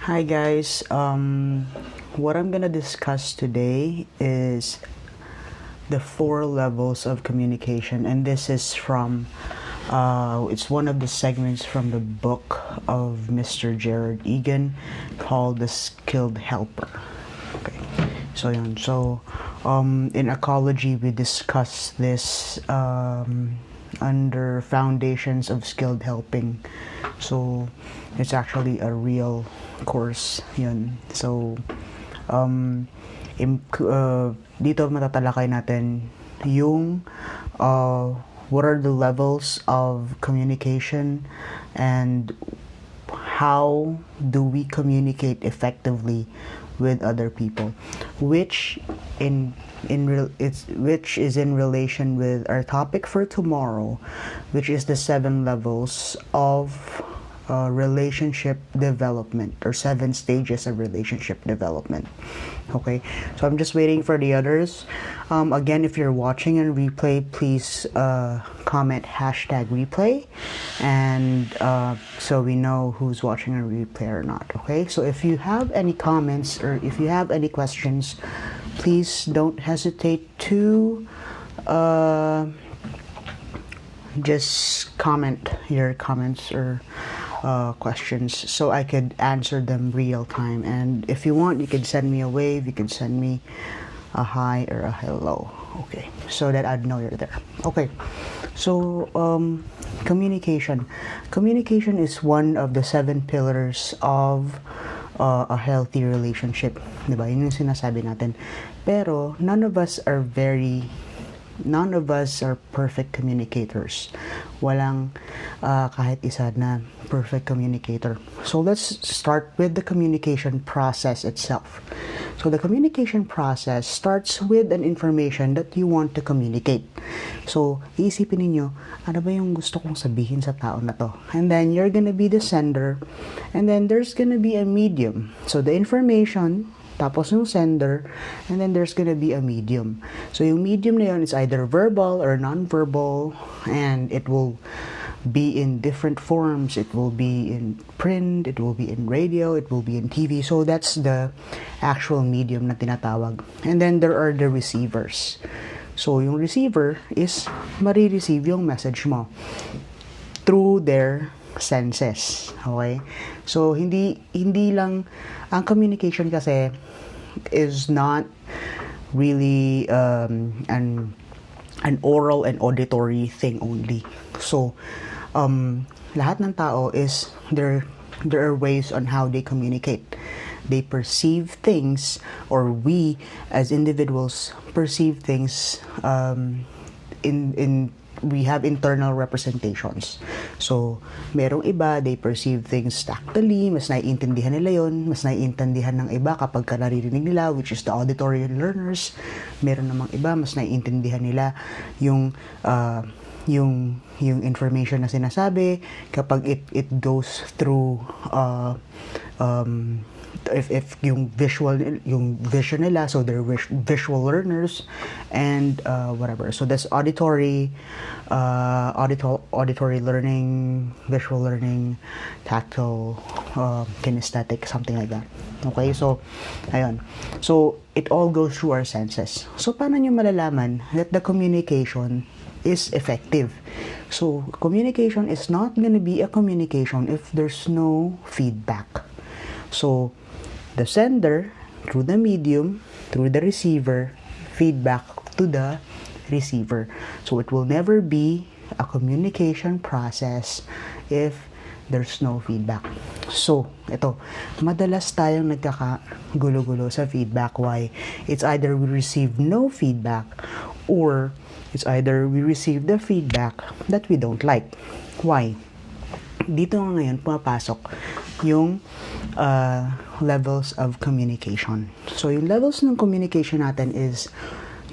Hi guys. What I'm gonna discuss today is the 4 levels of communication, and this is from it's one of the segments from the book of Mr. Gerard Egan called The Skilled Helper. Okay. So yun. In ecology we discuss this under foundations of skilled helping. So it's actually a real course yun. So dito matatalakay natin yung what are the levels of communication and how do we communicate effectively with other people, which which is in relation with our topic for tomorrow, which is the 7 levels of relationship development, or 7 stages of relationship development. Okay, so I'm just waiting for the others. Again, if you're watching on replay, please comment #replay, and so we know who's watching on replay or not. Okay, so if you have any comments or if you have any questions, please don't hesitate to just comment your comments or questions so I could answer them real time. And if you want, you can send me a wave, you can send me a hi or a hello. Okay, so that I'd know you're there. Okay, so communication is one of the 7 pillars of a healthy relationship, diba? Yun yung sinasabi natin. Pero none of us are perfect communicators. Walang kahit isa na perfect communicator. So let's start with the communication process itself. So the communication process starts with an information that you want to communicate. So iisipin ninyo, ano ba yung gusto kong sabihin sa tao na to? And then you're gonna be the sender, and then there's gonna be a medium. So the information, tapos yung sender, and then there's gonna be a medium. So yung medium na yun is either verbal or non-verbal, and it will be in different forms. It will be in print, it will be in radio, it will be in TV. So that's the actual medium na tinatawag. And then there are the receivers. So yung receiver is marireceive yung message mo through their senses. Okay? So hindi lang ang communication kasi is not really an oral and auditory thing only. So lahat ng tao is there are ways on how they communicate. They perceive things, or we as individuals perceive things we have internal representations. So, merong iba, they perceive things tactily, mas naiintindihan nila yon, mas naiintindihan ng iba kapag ka naririnig nila, which is the auditory learners. Meron namang iba, mas naiintindihan nila yung information na sinasabi kapag it goes through if yung vision nila, so they're visual learners, and whatever. So that's auditory learning, visual learning, tactile, kinesthetic, something like that. Okay, so ayun. So it all goes through our senses. So paano nyo malalaman that the communication is effective? So communication is not gonna be a communication if there's no feedback. So the sender, through the medium, through the receiver, feedback to the receiver. So it will never be a communication process if there's no feedback. So, ito, madalas tayong nagkakagulo-gulo sa feedback. Why? It's either we receive no feedback, or it's either we receive the feedback that we don't like. Why? Dito nga ngayon pumapasok yung levels of communication. So yung levels ng communication natin is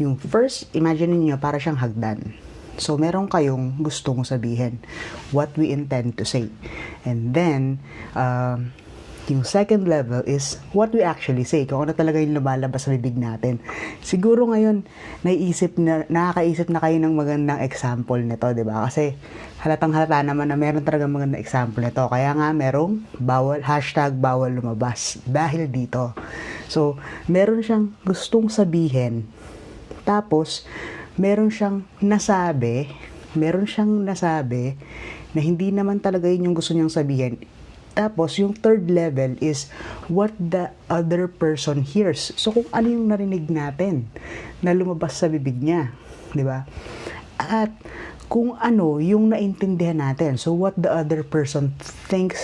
yung first, imagine niyo para siyang hagdan. So meron kayong gustong sabihin, what we intend to say. And then Yung second level is what we actually say, kung ano talaga yung lumalabas sa bibig natin. Siguro ngayon, nakakaisip na kayo ng magandang example nito, di ba? Kasi halatang-halata naman na meron talaga magandang example nito. Kaya nga merong #bawal lumabas dahil dito. So, meron siyang gustong sabihin, tapos meron siyang nasabi na hindi naman talaga yun yung gusto niyang sabihin. Tapos, yung third level is what the other person hears. So, kung ano yung narinig natin na lumabas sa bibig niya. Di ba? At kung ano yung naintindihan natin. So, what the other person think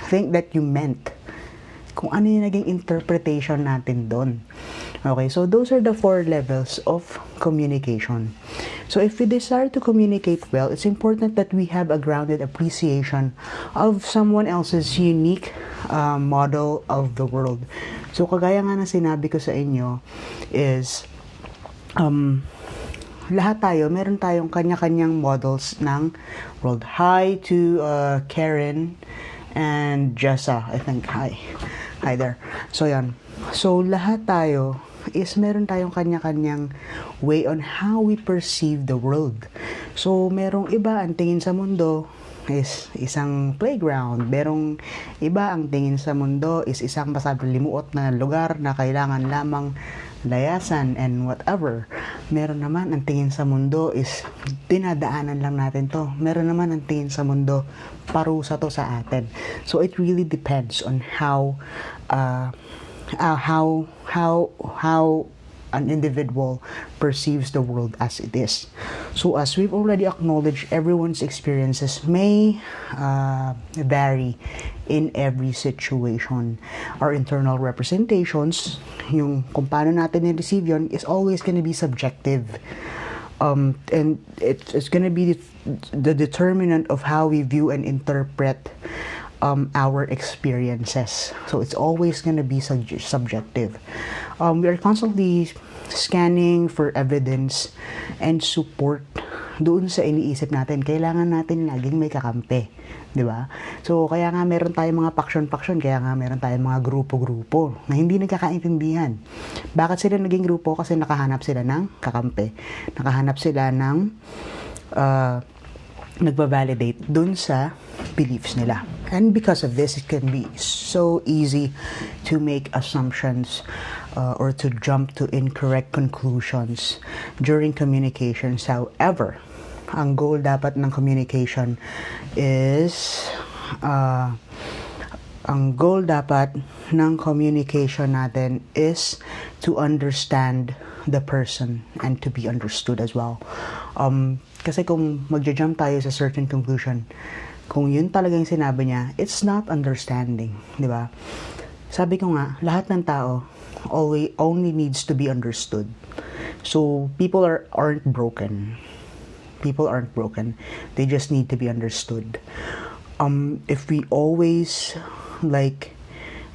that you meant. Kung ano yung naging interpretation natin doon. Okay, so those are the 4 levels of communication. So if we desire to communicate well, it's important that we have a grounded appreciation of someone else's unique model of the world. So kagaya nga na sinabi ko sa inyo is lahat tayo, meron tayong kanya-kanyang models ng world. Hi to Karen and Jessa, I think. Hi there. So yan. So lahat tayo is meron tayong kanya-kanyang way on how we perceive the world. So merong iba ang tingin sa mundo is isang playground. Merong iba ang tingin sa mundo is isang masalimuot na lugar na kailangan lamang layasan and whatever. Meron naman ang tingin sa mundo is dinadaanan lang natin to. Meron naman ang tingin sa mundo parusa to sa atin. So it really depends on how an individual perceives the world as it is. So as we've already acknowledged, everyone's experiences may vary in every situation. Our internal representations, yung kung paano natin i-receive yun, is always going to be subjective. And it's going to be the determinant of how we view and interpret our experiences. So it's always going to be subjective. We are constantly scanning for evidence and support doon sa iniisip natin. Kailangan natin laging may kakampi, di ba? So kaya nga meron tayong mga paksyon, kaya nga meron tayong mga grupo-grupo na hindi nagkakaintindihan. Bakit sila naging grupo? Kasi nakahanap sila ng kakampi. Nakahanap sila ng nagva-validate dun sa beliefs nila. And because of this, it can be so easy to make assumptions or to jump to incorrect conclusions during communications. However, ang goal dapat ng communication is natin is to understand the person and to be understood as well. Kasi kung magja-jump tayo sa certain conclusion, kung yun talagang sinabi niya, it's not understanding, di ba? Sabi ko nga, lahat ng tao only needs to be understood. So people aren't broken. People aren't broken. They just need to be understood. If we always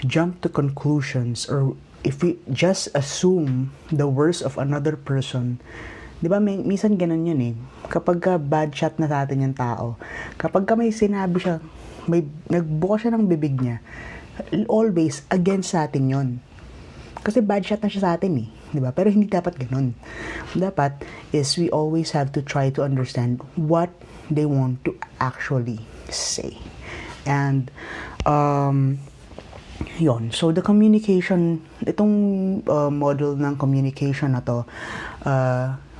jump to conclusions, or if we just assume the worst of another person, di ba, minsan ganun yun eh. Kapag bad shot na sa atin yung tao, kapag may sinabi siya, nagbuka siya ng bibig niya, always against sa atin yun. Kasi bad shot na siya sa atin eh. Di ba? Pero hindi dapat ganun. Dapat is we always have to try to understand what they want to actually say. And, yon. So, the communication, itong model ng communication na to,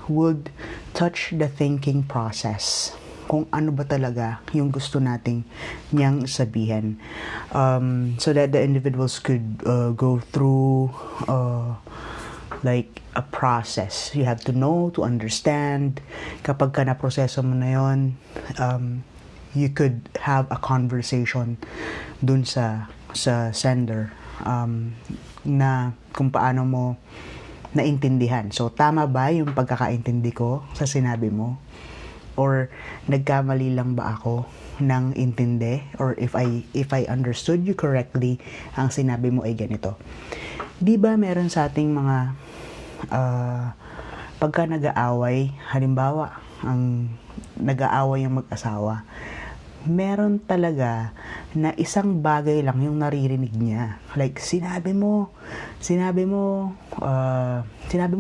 would touch the thinking process. Kung ano ba talaga yung gusto nating niyang sabihin. So that the individuals could go through a process. You have to know, to understand. Kapag ka na-proseso mo na yun, you could have a conversation dun sa sender na kung paano mo naintindihan. So, tama ba yung pagkakaintindi ko sa sinabi mo? Or nagkamali lang ba ako ng intindi? Or if I understood you correctly, ang sinabi mo ay ganito. Di ba meron sa ating mga pagka nag-aaway, halimbawa, ang nag-aaway yung mag-asawa, meron talaga na isang bagay lang yung naririnig niya. Like, sinabi mo,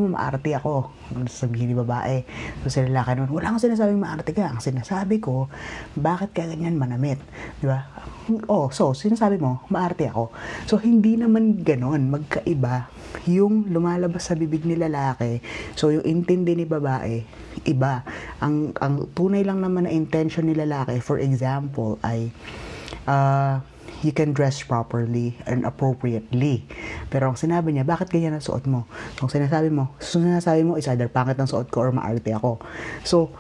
maarte ako. Sabihin ni babae. So, sa lalaki naman, wala akong sinasabing maarte ka. Ang sinasabi ko, bakit ka ganyan manamit? Di ba? Oh, so, sinasabi mo, maarte ako. So, hindi naman ganon. Magkaiba yung lumalabas sa bibig ni lalaki. So, yung intindi ni babae, iba. Ang tunay lang naman na intention ni lalaki, for example, ay you can dress properly and appropriately. Pero ang sinabi niya, bakit ganyan ang suot mo? Kung sinasabi mo is either pangit ang suot ko or maarte ako. So,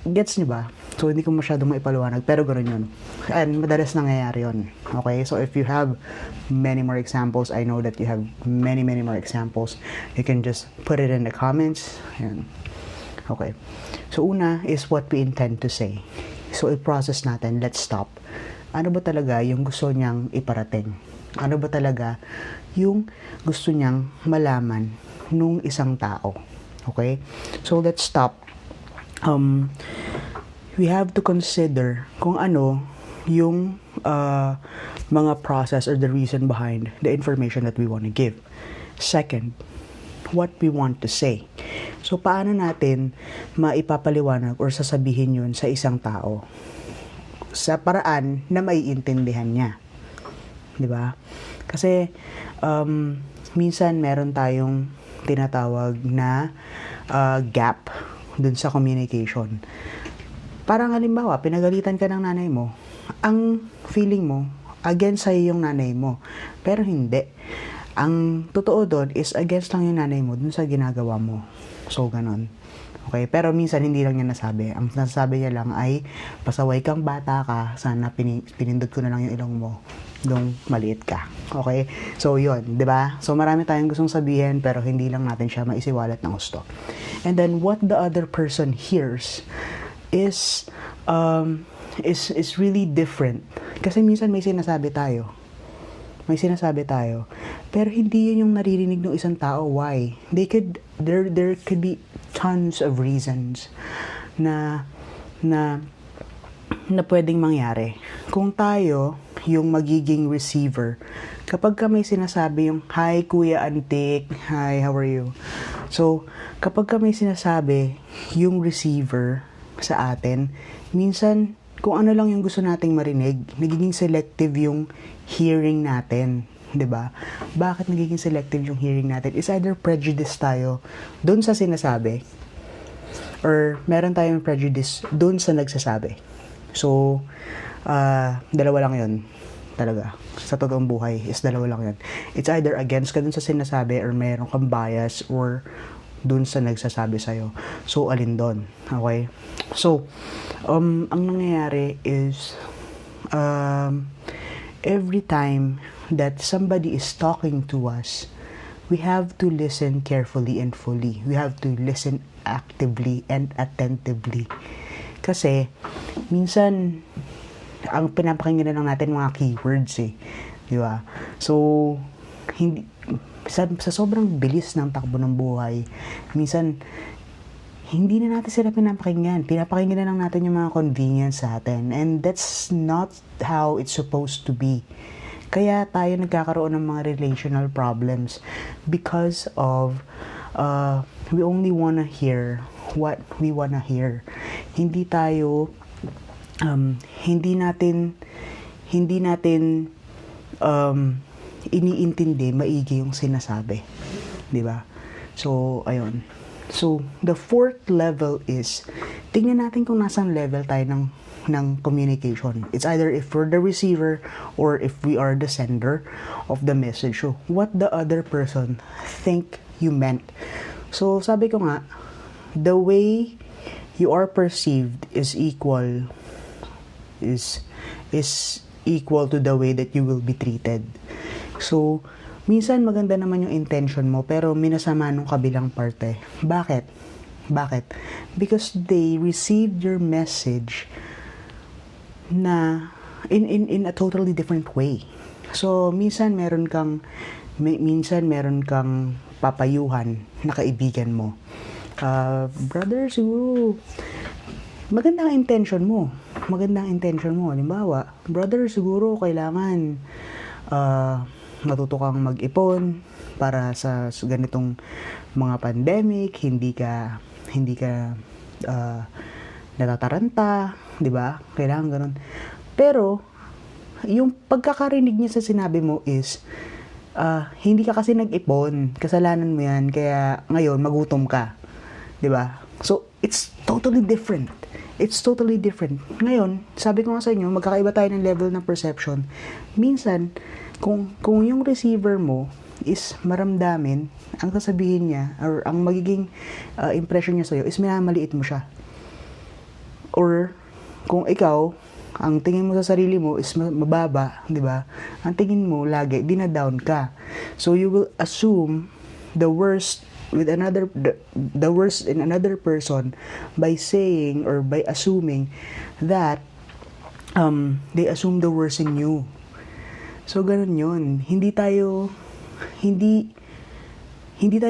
gets niyo ba? So, hindi ko masyadong maipaliwanag, pero ganoon yun. And madalas nangyayari yun. Okay? So, if you have many more examples, I know that you have many more examples. You can just put it in the comments. Ayan. Okay. So, una is what we intend to say. So, i-process natin. Let's stop. Ano ba talaga yung gusto niyang iparating? Ano ba talaga yung gusto niyang malaman nung isang tao? Okay? So, let's stop. We have to consider kung ano yung mga process or the reason behind the information that we want to give. Second, what we want to say. So, paano natin maipapaliwanag or sasabihin yun sa isang tao? Sa paraan na maiintindihan niya. 'Di ba? Kasi minsan meron tayong tinatawag na gap dun sa communication. Parang halimbawa, pinagalitan ka ng nanay mo. Ang feeling mo, against sa'yo yung nanay mo. Pero hindi. Ang totoo doon is against lang yung nanay mo dun sa ginagawa mo. So, ganon. Okay, pero minsan hindi lang niya nasabi. Ang nasasabi niya lang ay, pasaway kang bata ka, sana pinindot ko na lang yung ilong mo nung maliit ka. Okay? So, yun, di ba? So, marami tayong gustong sabihin, pero hindi lang natin siya maisiwalat ng gusto. And then, what the other person hears is really different. Kasi minsan may sinasabi tayo. Pero hindi yun yung naririnig ng isang tao. Why? There could be tons of reasons na pwedeng mangyari. Kung tayo yung magiging receiver, kapag ka may sinasabi yung, hi Kuya Antik, hi, how are you? So, kapag ka may sinasabi yung receiver sa atin, minsan, kung ano lang yung gusto nating marinig, nagiging selective yung hearing natin. 'Di ba? Bakit nagiging selective yung hearing natin? Is either prejudice tayo doon sa sinasabi or meron tayong prejudice doon sa nagsasabi. So, dalawa lang 'yon. Talaga. Sa totoong buhay is dalawa lang 'yon. It's either against ka doon sa sinasabi or meron kang bias or doon sa nagsasabi sa'yo. So, alin doon? Okay? So, ang nangyayari is every time that somebody is talking to us, we have to listen carefully and fully. We have to listen actively and attentively. Kasi, minsan, ang pinapakinggan na lang natin mga keywords eh. Di ba? So, sa sobrang bilis ng takbo ng buhay, minsan, hindi na natin sila pinapakinggan. Pinapakinggan na lang natin yung mga convenience sa atin. And that's not how it's supposed to be. Kaya tayo nagkakaroon ng mga relational problems because of we only wanna hear what we wanna hear. Hindi natin iniintindi maigi yung sinasabi. 'Di ba? So, ayun. So, the fourth level is, tingnan natin kung nasang level tayo ng communication. It's either if we're the receiver or if we are the sender of the message. So, what the other person think you meant. So, sabi ko nga, the way you are perceived is equal to the way that you will be treated. So, minsan maganda naman yung intention mo pero minasama nung kabilang parte. Bakit? Because they received your message na in a totally different way. So, minsan meron kang papayuhan na kaibigan mo. Brother, siguro magandang intention mo. Halimbawa, brother, siguro kailangan matuto kang mag-ipon para sa ganitong mga pandemic, hindi ka natataranta, 'di ba? Kailangan ganun. Pero yung pagkakarinig niya sa sinabi mo is hindi ka kasi nag-ipon, kasalanan mo 'yan, kaya ngayon magutom ka, 'di ba? So it's totally different. Ngayon, sabi ko nga sa inyo, magkakaiba tayo ng level ng perception. Minsan, kung yung receiver mo is maramdamin, ang sasabihin niya, or ang magiging impression niya sa'yo is minamaliit mo siya. Or, kung ikaw, ang tingin mo sa sarili mo is mababa, di ba? Ang tingin mo lagi, dinadown ka. So, you will assume the worst with the worst in another person by saying or by assuming that they assume the worst in you. So ganun yun. Hindi tayo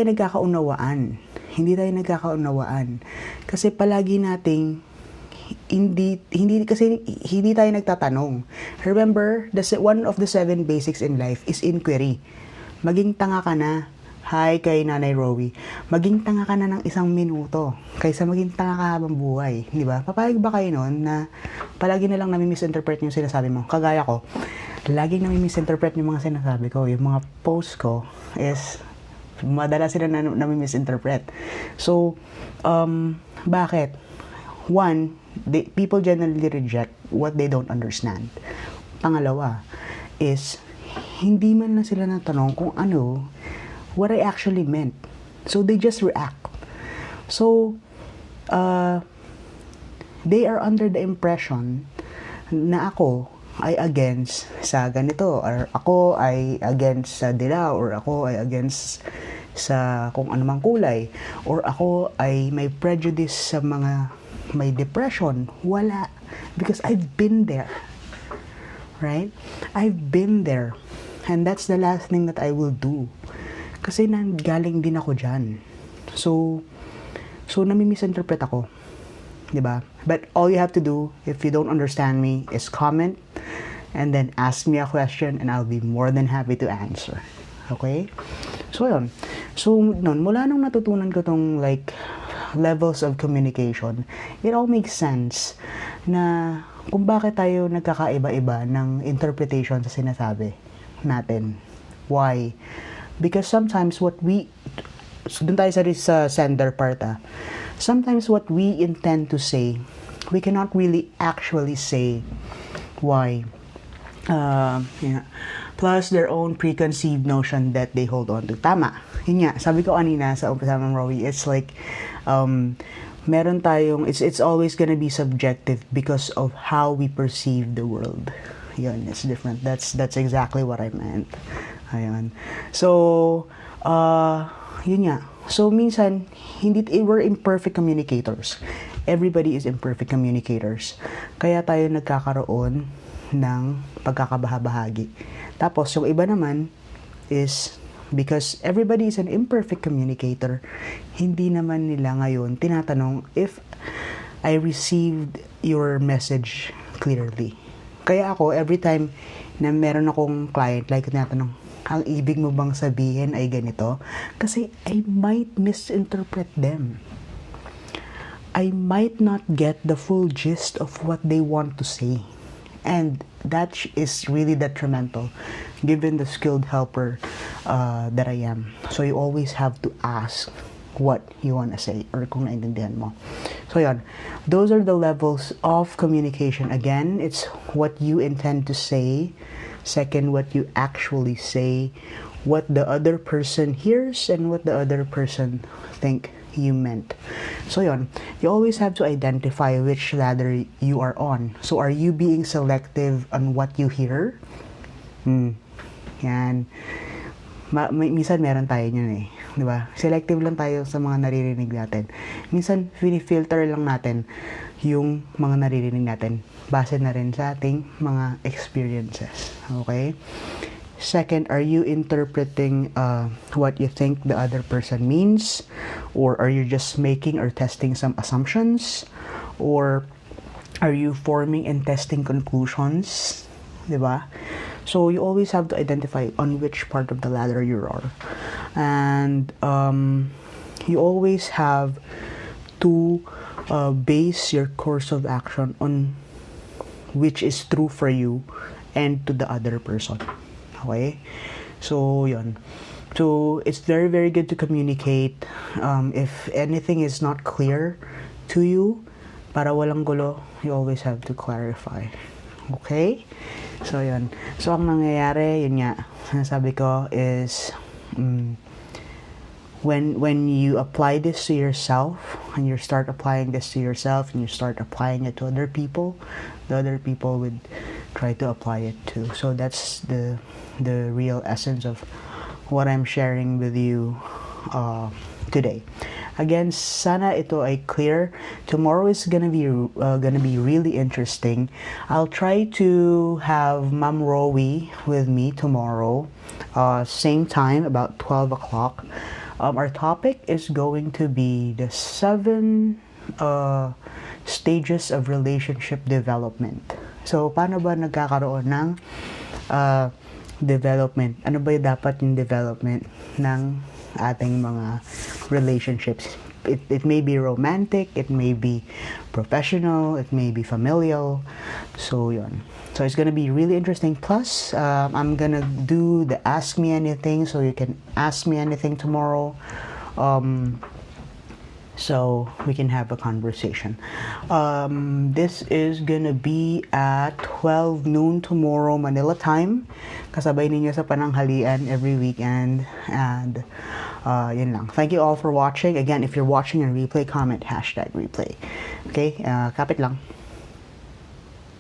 nagkakaunawaan. Kasi palagi nating hindi tayo nagtatanong. Remember, one of the 7 basics in life is inquiry. Maging tanga ka na. Hi kay Nanay Rowie. Maging tanga ka na ng 1 minuto kaysa maging tanga ka habang buhay, di ba? Papayag ba kayo noon na palagi na lang nami-misinterpret yung sinasabi mo? Kagaya ko, laging nami-misinterpret yung mga sinasabi ko. Yung mga post ko is madalas sila nami-misinterpret. So, bakit? One, people generally reject what they don't understand. Pangalawa is hindi man na sila natanong kung what I actually meant. So they just react. So they are under the impression na ako ay against sa ganito, or ako ay against sa dilaw, or ako ay against sa kung anumang kulay, or ako ay may prejudice sa mga may depression. Wala. Because I've been there. Right? I've been there. And that's the last thing that I will do. Kasi galing din ako dyan. So nami-misinterpret ako. Diba? But all you have to do, if you don't understand me, is comment and then ask me a question and I'll be more than happy to answer. Okay? So, yun. So, mula nung natutunan ko tong levels of communication, it all makes sense na kung bakit tayo nagkakaiba-iba ng interpretation sa sinasabi natin. Why? Because sometimes dun tayo sa sender part sometimes what we intend to say, we cannot really actually say. Why? Plus their own preconceived notion that they hold on to. Tama. Yun nga, sabi ko kanina sa umpisa ng Rowie, it's meron tayong, it's always gonna be subjective because of how we perceive the world. Yun, it's different. That's exactly what I meant. Ayun. So, yun nga. So, minsan, we're imperfect communicators. Everybody is imperfect communicators. Kaya tayo nagkakaroon ng pagkakabahabahagi. Tapos, yung iba naman is because everybody is an imperfect communicator, hindi naman nila ngayon tinatanong if I received your message clearly. Kaya ako, every time na meron akong client, tinatanong, ang ibig mo bang sabihin ay ganito? Kasi I might misinterpret them. I might not get the full gist of what they want to say. And that is really detrimental given the skilled helper that I am. So you always have to ask what you want to say or kung naintindihan mo. So yan, those are the levels of communication. Again, it's what you intend to say. Second, what you actually say, what the other person hears, and what the other person think you meant. So yon, you always have to identify which ladder you are on. So are you being selective on what you hear? Yan. Minsan meron tayo yun diba? Selective lang tayo sa mga naririnig natin. Minsan, filter lang natin yung mga naririnig natin. Base na rin sa ating mga experiences. Okay? Second, are you interpreting what you think the other person means? Or are you just making or testing some assumptions? Or are you forming and testing conclusions? Diba? So you always have to identify on which part of the ladder you are. And you always have to base your course of action on which is true for you and to the other person. Okay? So, yun. So, it's very, very good to communicate. If anything is not clear to you, para walang gulo, you always have to clarify. Okay? So, yun. So, ang nangyayari, yun nga, sinasabi ko is, when you apply this to yourself, and you start applying this to yourself, and you start applying it to other people, the other people would try to apply it too. So that's the real essence of what I'm sharing with you today. Again, sana ito ay clear. Tomorrow is gonna be really interesting. I'll try to have Ma'am Rowie with me tomorrow, same time, about 12 o'clock. Our topic is going to be the 7 stages of relationship development. So, paano ba nagkakaroon ng development? Ano ba dapat yung development ng ating mga relationships? It may be romantic, it may be professional, it may be familial. So, yun. So, it's gonna be really interesting. Plus, I'm gonna do the Ask Me Anything, so you can ask me anything tomorrow. So, we can have a conversation. This is gonna be at 12 noon tomorrow, Manila time. Kasabay ninyo sa pananghalian every weekend. And, yun lang. Thank you all for watching. Again, if you're watching on replay, comment #replay. Okay? Kapit lang.